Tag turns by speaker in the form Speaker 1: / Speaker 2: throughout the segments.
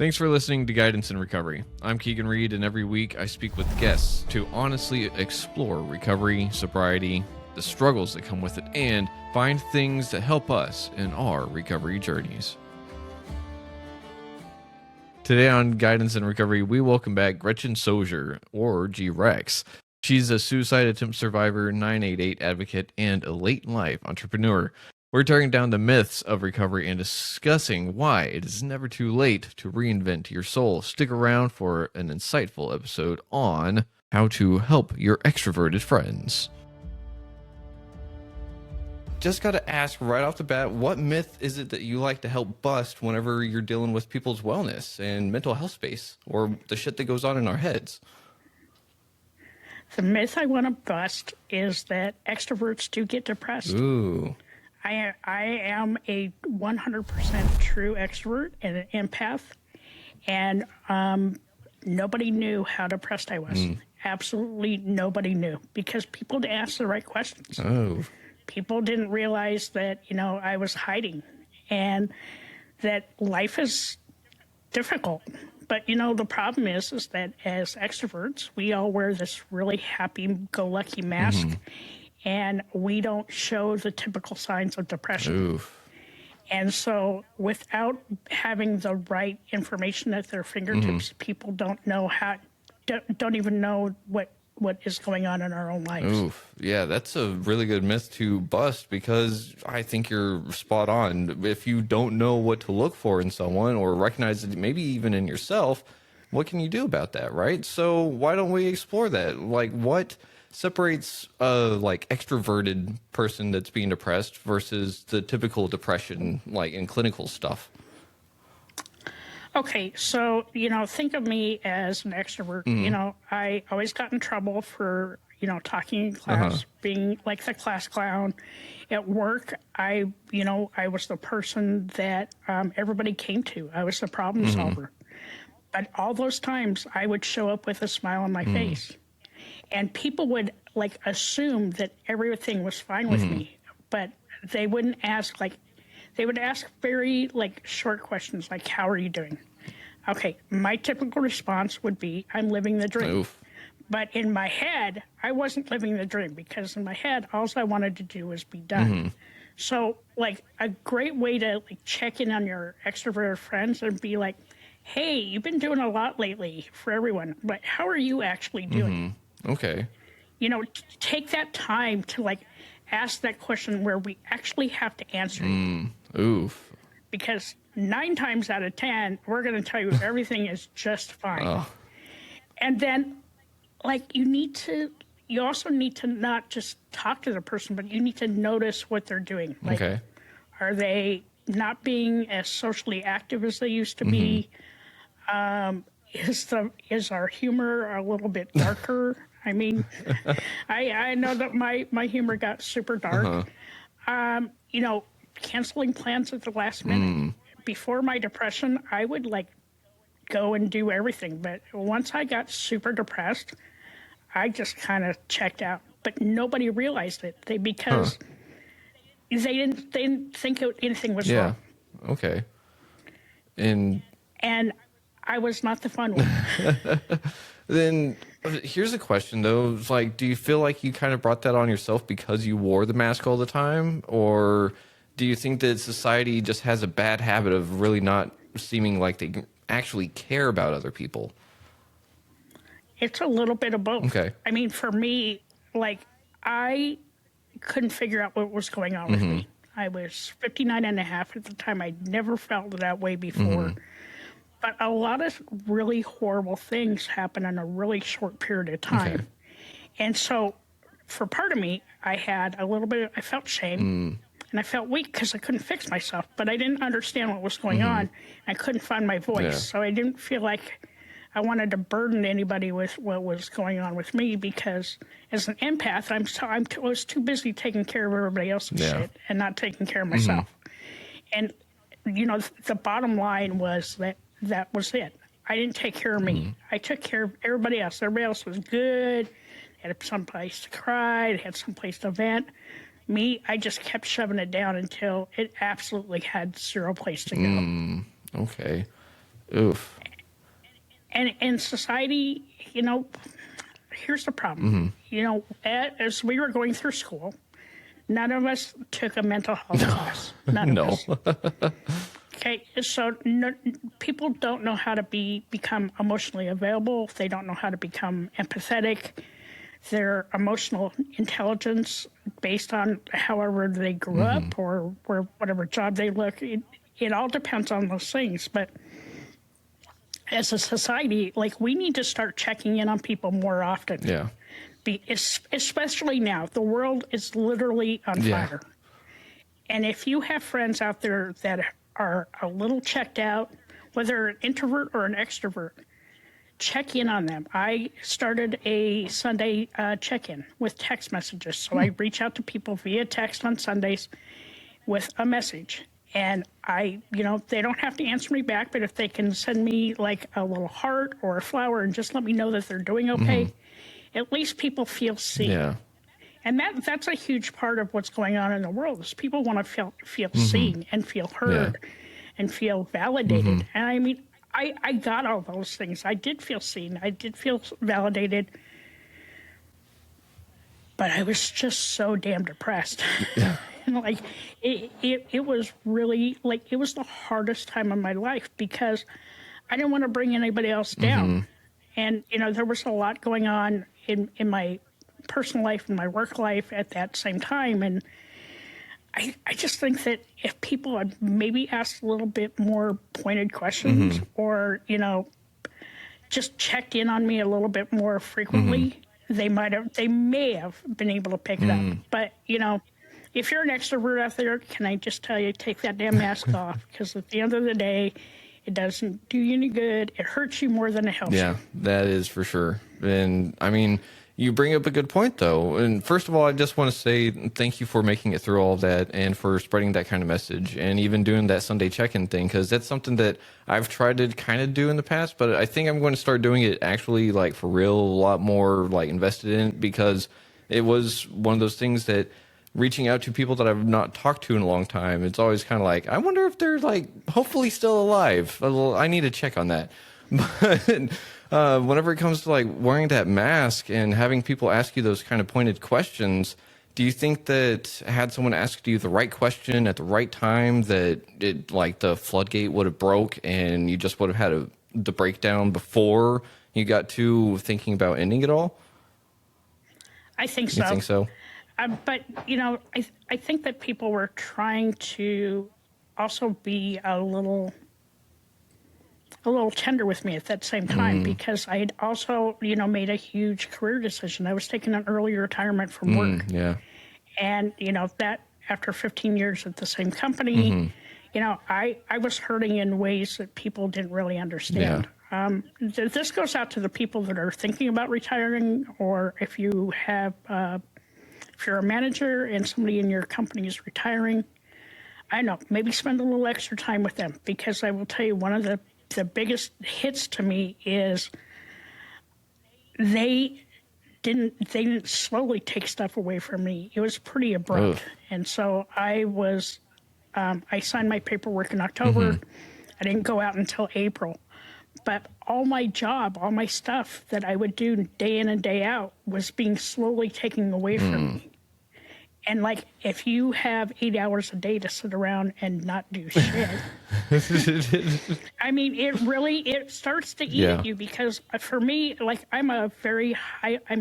Speaker 1: Thanks for listening to Guidance in Recovery. I'm Keegan Reed, and every week I speak with guests to honestly explore recovery, sobriety, the struggles that come with it, and find things that help us in our recovery journeys. Today on Guidance in Recovery, we welcome back Gretchen Schoser, or G-Rex. She's a suicide attempt survivor, 988 advocate, and a late-in-life entrepreneur. We're tearing down the myths of recovery and discussing why it is never too late to reinvent your soul. Stick around for an insightful episode on how to help your extroverted friends. Just got to ask right off the bat, what myth is it that you like to help bust whenever you're dealing with people's wellness and mental health space, or the shit that goes on in our heads?
Speaker 2: The myth I want to bust is that extroverts do get depressed.
Speaker 1: Ooh.
Speaker 2: I am a 100% true extrovert and an empath, and nobody knew how depressed I was. Absolutely nobody knew, because people didn't ask the right questions.
Speaker 1: Oh.
Speaker 2: People didn't realize that, I was hiding and that life is difficult. But, the problem is that as extroverts, we all wear this really happy-go-lucky mask, and we don't show the typical signs of depression.
Speaker 1: Oof.
Speaker 2: And so without having the right information at their fingertips, people don't even know what is going on in our own lives.
Speaker 1: Oof. Yeah, that's a really good myth to bust, because I think you're spot on. If you don't know what to look for in someone or recognize it maybe even in yourself, what can you do about that, right? So why don't we explore that? Like, what separates a extroverted person that's being depressed versus the typical depression, like in clinical stuff?
Speaker 2: Okay, so, think of me as an extrovert. I always got in trouble for, talking in class, being like the class clown. At work, I was the person that everybody came to. I was the problem solver. But all those times, I would show up with a smile on my face. And people would, assume that everything was fine with me. But they wouldn't ask, they would ask very, short questions, like, how are you doing? Okay, my typical response would be, I'm living the dream.
Speaker 1: Oof.
Speaker 2: But in my head, I wasn't living the dream, because in my head, all I wanted to do was be done. So, a great way to, check in on your extroverted friends and be like, hey, you've been doing a lot lately for everyone, but how are you actually doing?
Speaker 1: Okay.
Speaker 2: Take that time to, ask that question where we actually have to answer it.
Speaker 1: Oof.
Speaker 2: Because 9 times out of 10, we're going to tell you everything is just fine.
Speaker 1: Oh.
Speaker 2: And then, you also need to not just talk to the person, but you need to notice what they're doing.
Speaker 1: Okay.
Speaker 2: Are they not being as socially active as they used to be? Is our humor a little bit darker? I mean, I know that my humor got super dark. Canceling plans at the last minute. Before my depression, I would go and do everything. But once I got super depressed, I just kind of checked out. But nobody realized it because they didn't think anything was wrong.
Speaker 1: Okay. And
Speaker 2: I was not the fun one.
Speaker 1: Then here's a question, though. It's do you feel like you kind of brought that on yourself because you wore the mask all the time? Or do you think that society just has a bad habit of really not seeming like they actually care about other people?
Speaker 2: It's a little bit of both.
Speaker 1: Okay.
Speaker 2: I mean, for me, I couldn't figure out what was going on with me. I was 59 and a half at the time. I'd never felt that way before. But a lot of really horrible things happen in a really short period of time.
Speaker 1: Okay.
Speaker 2: And so for part of me, I felt shame and I felt weak because I couldn't fix myself, but I didn't understand what was going on. I couldn't find my voice.
Speaker 1: Yeah.
Speaker 2: So I didn't feel like I wanted to burden anybody with what was going on with me, because as an empath, I was too busy taking care of everybody else's shit and not taking care of myself. And, the bottom line was that was it. I didn't take care of me. I took care of everybody else. Everybody else was good. They had some place to cry. They had some place to vent. Me, I just kept shoving it down until it absolutely had zero place to go.
Speaker 1: Okay. Oof.
Speaker 2: And in society, you know, here's the problem. You know, as we were going through school, none of us took a mental health class. None of us. Okay, so people don't know how to become emotionally available. They don't know how to become empathetic. Their emotional intelligence, based on however they grew up or whatever job they look, it all depends on those things. But as a society, like, we need to start checking in on people more often.
Speaker 1: Yeah.
Speaker 2: Especially now, the world is literally on fire. And if you have friends out there that are a little checked out, whether an introvert or an extrovert, check in on them. I started a Sunday check-in with text messages. So I reach out to people via text on Sundays with a message. And they don't have to answer me back, but if they can send me like a little heart or a flower and just let me know that they're doing okay, at least people feel seen.
Speaker 1: Yeah.
Speaker 2: And that's a huge part of what's going on in the world is people want to feel seen and feel heard and feel validated. And I mean, I got all those things. I did feel seen. I did feel validated. But I was just so damn depressed.
Speaker 1: Yeah.
Speaker 2: And like, it was really, like, it was the hardest time of my life because I didn't want to bring anybody else down. And, you know, there was a lot going on in my personal life and my work life at that same time. And I just think that if people had maybe asked a little bit more pointed questions or, you know, just checked in on me a little bit more frequently, they may have been able to pick it up. But, you know, if you're an extrovert out there, can I just tell you, take that damn mask off? Because at the end of the day, it doesn't do you any good. It hurts you more than it helps you.
Speaker 1: Yeah, that is for sure. And I mean, you bring up a good point, though. And first of all, I just want to say thank you for making it through all of that and for spreading that kind of message and even doing that Sunday check-in thing, because that's something that I've tried to kind of do in the past, but I think I'm going to start doing it actually, like, for real, a lot more, like, invested in it, because it was one of those things that reaching out to people that I've not talked to in a long time, it's always kind of like, I wonder if they're, like, hopefully still alive. I need to check on that. But whenever it comes to, like, wearing that mask and having people ask you those kind of pointed questions, do you think that had someone asked you the right question at the right time, that it, like, the floodgate would have broke and you just would have had the breakdown before you got to thinking about ending it all?
Speaker 2: I think so.
Speaker 1: You think so?
Speaker 2: But, you know, I think that people were trying to also be a little tender with me at that same time because I had also, you know, made a huge career decision. I was taking an early retirement from work.
Speaker 1: Yeah.
Speaker 2: And, you know, that after 15 years at the same company, you know, I was hurting in ways that people didn't really understand. This goes out to the people that are thinking about retiring, or if you have... if you're a manager and somebody in your company is retiring, I know, maybe spend a little extra time with them, because I will tell you, one of the biggest hits to me is they didn't slowly take stuff away from me. It was pretty abrupt. Ugh. And so I signed my paperwork in October. I didn't go out until April. But all my stuff that I would do day in and day out was being slowly taken away from me. And, like, if you have 8 hours a day to sit around and not do shit, I mean, it starts to eat at you, because for me, like, I'm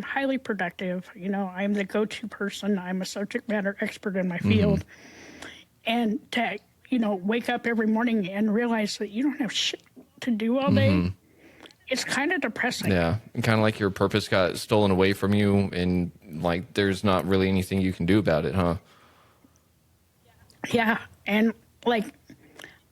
Speaker 2: highly productive. You know, I'm the go-to person. I'm a subject matter expert in my field. And to, you know, wake up every morning and realize that you don't have shit to do all day, it's kind of depressing. Yeah,
Speaker 1: and kind of like your purpose got stolen away from you, and, like, there's not really anything you can do about it, huh?
Speaker 2: Yeah, and, like,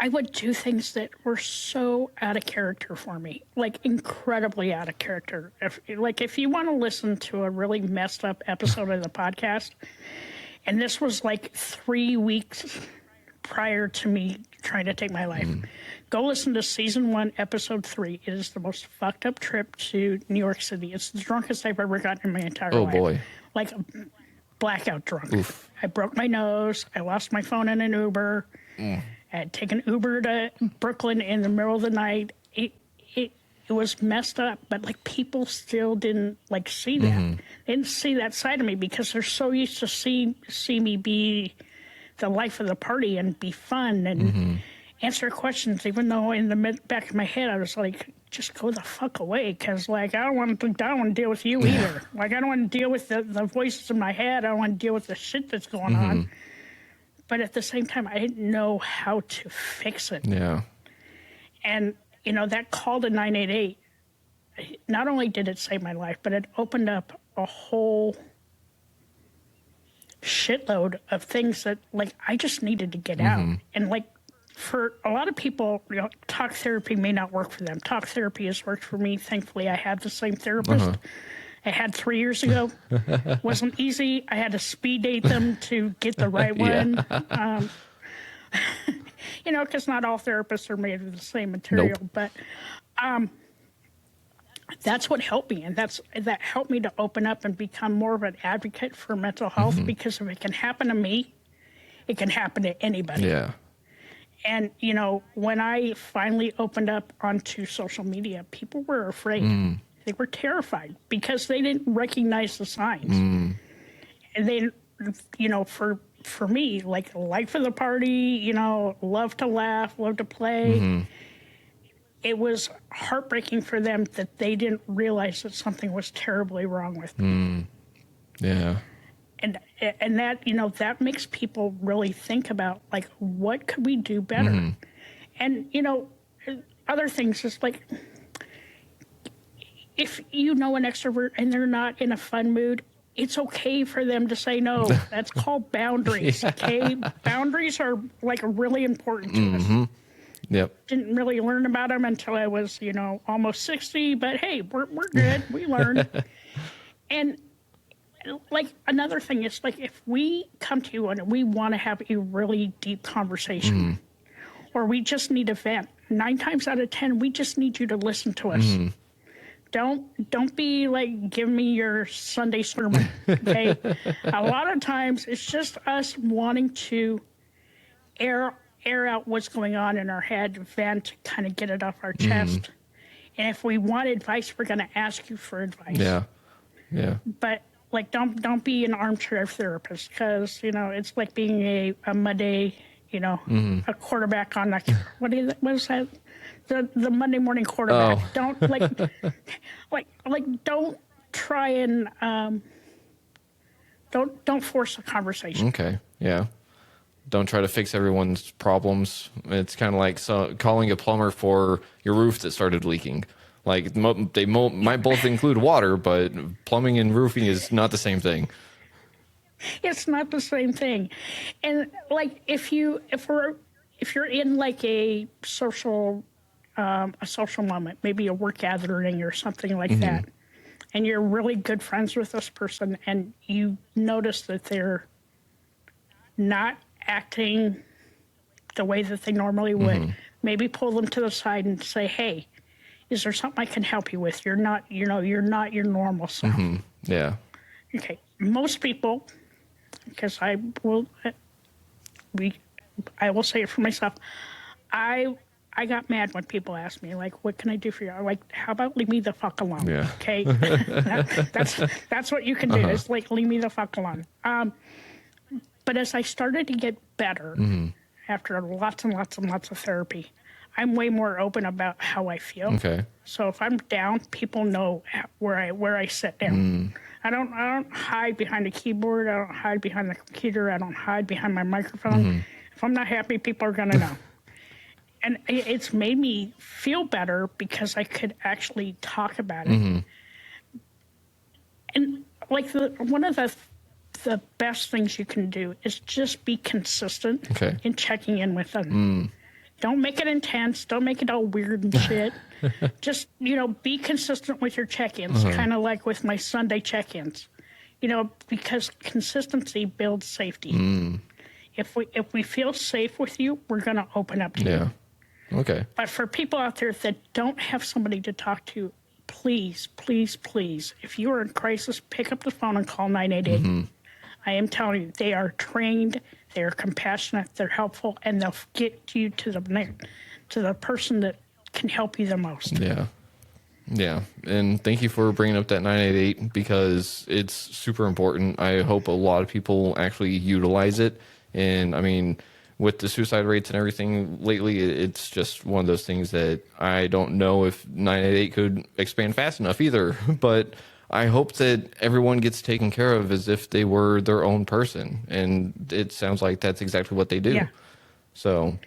Speaker 2: I would do things that were so out of character for me, like, incredibly out of character. If you want to listen to a really messed up episode of the podcast, and this was like 3 weeks prior to me trying to take my life, go listen to season 1, episode 3. It is the most fucked up trip to New York City. It's the drunkest I've ever gotten in my entire life.
Speaker 1: Oh, boy.
Speaker 2: Like, blackout drunk.
Speaker 1: Oof.
Speaker 2: I broke my nose. I lost my phone in an Uber. I had taken Uber to Brooklyn in the middle of the night. it it it was messed up, but like people still didn't like see that. They didn't see that side of me because they're so used to see me be the life of the party and be fun and answer questions, even though in the back of my head I was like, just go the fuck away, because like I don't want to deal with you either. Like I don't want to deal with the voices in my head. I don't want to deal with the shit that's going on. But at the same time, I didn't know how to fix it.
Speaker 1: Yeah.
Speaker 2: And you know, that call to 988, not only did it save my life, but it opened up a whole shitload of things that like I just needed to get out. And like for a lot of people, you know, talk therapy may not work for them. Talk therapy has worked for me. Thankfully, I had the same therapist I had 3 years ago. Wasn't easy. I had to speed date them to get the right one. You know, because not all therapists are made of the same material.
Speaker 1: Nope.
Speaker 2: But that's what helped me, and that helped me to open up and become more of an advocate for mental health. Because if it can happen to me, it can happen to anybody.
Speaker 1: Yeah.
Speaker 2: And, you know, when I finally opened up onto social media, people were afraid. They were terrified because they didn't recognize the signs. And they, you know, for me, like life of the party, you know, love to laugh, love to play. It was heartbreaking for them that they didn't realize that something was terribly wrong with me.
Speaker 1: Yeah.
Speaker 2: And that, you know, that makes people really think about, like, what could we do better? And, you know, other things is like, if you know an extrovert and they're not in a fun mood, it's okay for them to say no. That's called boundaries, okay? Boundaries are, like, really important to us.
Speaker 1: Yep.
Speaker 2: Didn't really learn about them until I was, you know, almost 60, but hey, we're good. We learned. And like another thing is like if we come to you and we want to have a really deep conversation or we just need a vent, 9 times out of 10 we just need you to listen to us. Don't be like, give me your Sunday sermon, okay? A lot of times it's just us wanting to air out what's going on in our head, vent, kind of get it off our chest. And if we want advice, we're going to ask you for advice.
Speaker 1: Yeah.
Speaker 2: But like, don't be an armchair therapist, because, you know, it's like being a Monday, you know, a quarterback on the, what is that? The Monday morning quarterback. Don't don't try and don't force a conversation.
Speaker 1: Okay. Yeah. Don't try to fix everyone's problems. It's kind of like calling a plumber for your roof that started leaking. Like they might both include water, but plumbing and roofing is not the same thing.
Speaker 2: It's not the same thing. And like if you're in like a social moment, maybe a work gathering or something like that, and you're really good friends with this person, and you notice that they're not acting the way that they normally would, maybe pull them to the side and say, hey, is there something I can help you with? You're not your normal self.
Speaker 1: Yeah.
Speaker 2: Okay. Most people, because I will say it for myself, I got mad when people ask me, like, what can I do for you? I'm like, how about leave me the fuck alone?
Speaker 1: Yeah.
Speaker 2: Okay. That's what you can do, is like, leave me the fuck alone. But as I started to get better after lots and lots and lots of therapy, I'm way more open about how I feel.
Speaker 1: Okay.
Speaker 2: So if I'm down, people know where I sit down. I don't hide behind a keyboard. I don't hide behind the computer. I don't hide behind my microphone. If I'm not happy, people are gonna know. And it's made me feel better because I could actually talk about it. And like one of the best things you can do is just be consistent in checking in with them. Don't make it intense. Don't make it all weird and shit. Just, you know, be consistent with your check-ins, kind of like with my Sunday check-ins. You know, because consistency builds safety. If we feel safe with you, we're going to open up to you.
Speaker 1: Okay.
Speaker 2: But for people out there that don't have somebody to talk to, please, please, please, if you are in crisis, pick up the phone and call 988. I am telling you, they are trained, they are compassionate, they're helpful, and they'll get you to the person that can help you the most.
Speaker 1: Yeah. Yeah. And thank you for bringing up that 988 because it's super important. I hope a lot of people actually utilize it. And I mean, with the suicide rates and everything lately, it's just one of those things that I don't know if 988 could expand fast enough either. But I hope that everyone gets taken care of as if they were their own person. And it sounds like that's exactly what they do.
Speaker 2: Yeah.
Speaker 1: So.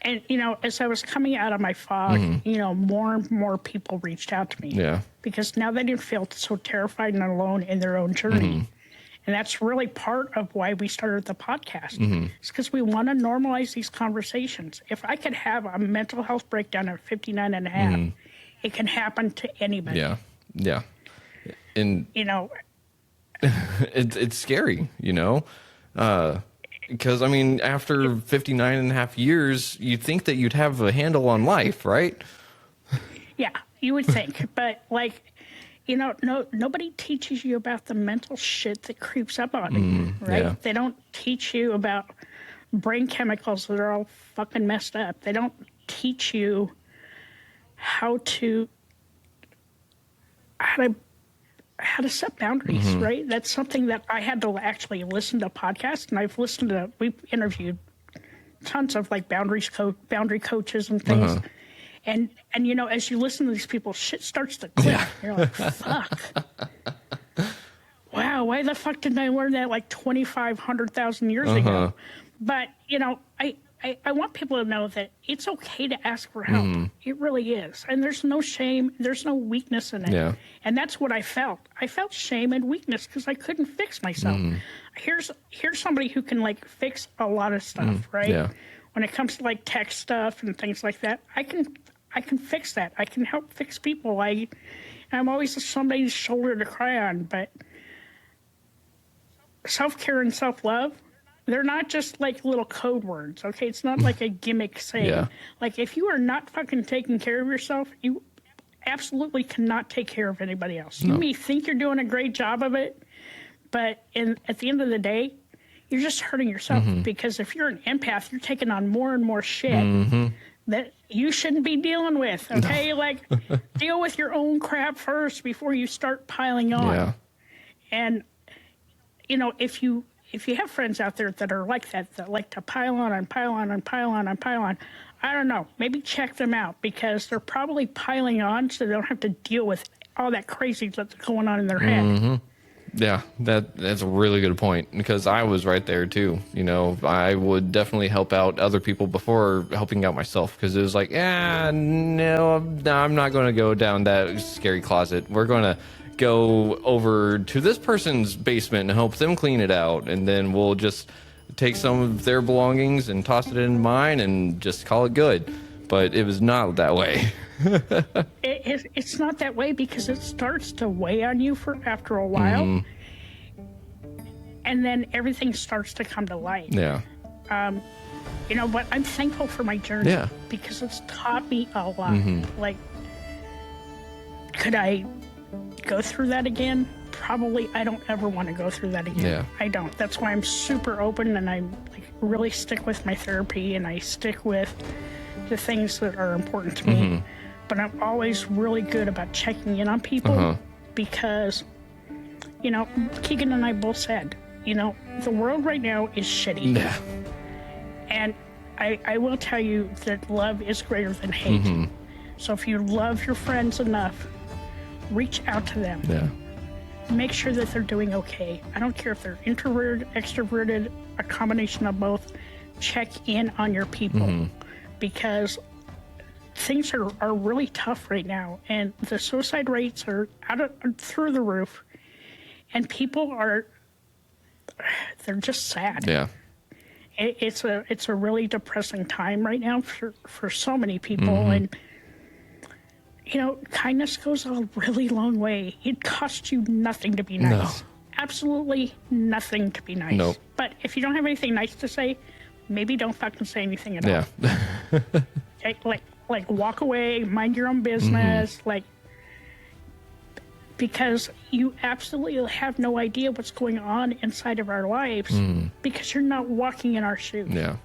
Speaker 2: And, as I was coming out of my fog, more and more people reached out to me.
Speaker 1: Yeah.
Speaker 2: Because now they didn't feel so terrified and alone in their own journey. And that's really part of why we started the podcast. It's because we want to normalize these conversations. If I could have a mental health breakdown at 59 and a half, it can happen to anybody.
Speaker 1: Yeah. Yeah. And, it's scary, because, I mean, after 59 and a half years, you'd think that you'd have a handle on life, right?
Speaker 2: Yeah, you would think. But, nobody teaches you about the mental shit that creeps up on you, right?
Speaker 1: Yeah.
Speaker 2: They don't teach you about brain chemicals that are all fucking messed up. They don't teach you how to set boundaries, right? That's something that I had to actually listen to podcasts, and we've interviewed tons of boundary coaches and things. And as you listen to these people, shit starts to click. Yeah. You're like, fuck. Wow, why the fuck didn't I learn that 2,500,000 years ago? But, I want people to know that it's okay to ask for help. It really is. And there's no shame. There's no weakness in it.
Speaker 1: Yeah.
Speaker 2: And that's what I felt. I felt shame and weakness because I couldn't fix myself. Here's somebody who can fix a lot of stuff, right?
Speaker 1: Yeah.
Speaker 2: When it comes to tech stuff and things like that, I can fix that. I can help fix people. I'm always somebody's shoulder to cry on, but self-care and self-love, they're not just little code words, okay? It's not like a gimmick saying.
Speaker 1: Yeah.
Speaker 2: If you are not fucking taking care of yourself, you absolutely cannot take care of anybody else.
Speaker 1: No.
Speaker 2: You may think you're doing a great job of it, but at the end of the day, you're just hurting yourself because if you're an empath, you're taking on more and more shit that you shouldn't be dealing with, okay? No. Deal with your own crap first before you start piling on.
Speaker 1: Yeah.
Speaker 2: And, if you have friends out there that are like that like to pile on and pile on and pile on and pile on, I don't know, maybe check them out because they're probably piling on so they don't have to deal with all that crazy that's going on in their head.
Speaker 1: Yeah, that's a really good point because I was right there too. I would definitely help out other people before helping out myself because it was no, I'm not going to go down that scary closet. We're going to go over to this person's basement and help them clean it out, and then we'll just take some of their belongings and toss it in mine and just call it good. But it was not that way.
Speaker 2: It's not that way because it starts to weigh on you after a while, and then everything starts to come to light.
Speaker 1: Yeah.
Speaker 2: But I'm thankful for my journey because it's taught me a lot. Could I go through that again? Probably. I don't ever want to go through that again.
Speaker 1: Yeah.
Speaker 2: I don't. That's why I'm super open and I really stick with my therapy and I stick with the things that are important to me. But I'm always really good about checking in on people because, Keegan and I both said, the world right now is shitty.
Speaker 1: Yeah.
Speaker 2: And I will tell you that love is greater than hate. So if you love your friends enough, reach out to them.
Speaker 1: Yeah.
Speaker 2: Make sure that they're doing okay. I don't care if they're introverted, extroverted, a combination of both. Check in on your people because things are really tough right now, and the suicide rates are through the roof, and people they're just sad.
Speaker 1: Yeah.
Speaker 2: It's a really depressing time right now for so many people, and kindness goes a really long way. It costs you nothing to be nice. No. Absolutely nothing to be nice.
Speaker 1: Nope.
Speaker 2: But if you don't have anything nice to say, maybe don't fucking say anything at all.
Speaker 1: Yeah.
Speaker 2: Walk away, mind your own business, because you absolutely have no idea what's going on inside of our lives because you're not walking in our shoes.
Speaker 1: Yeah.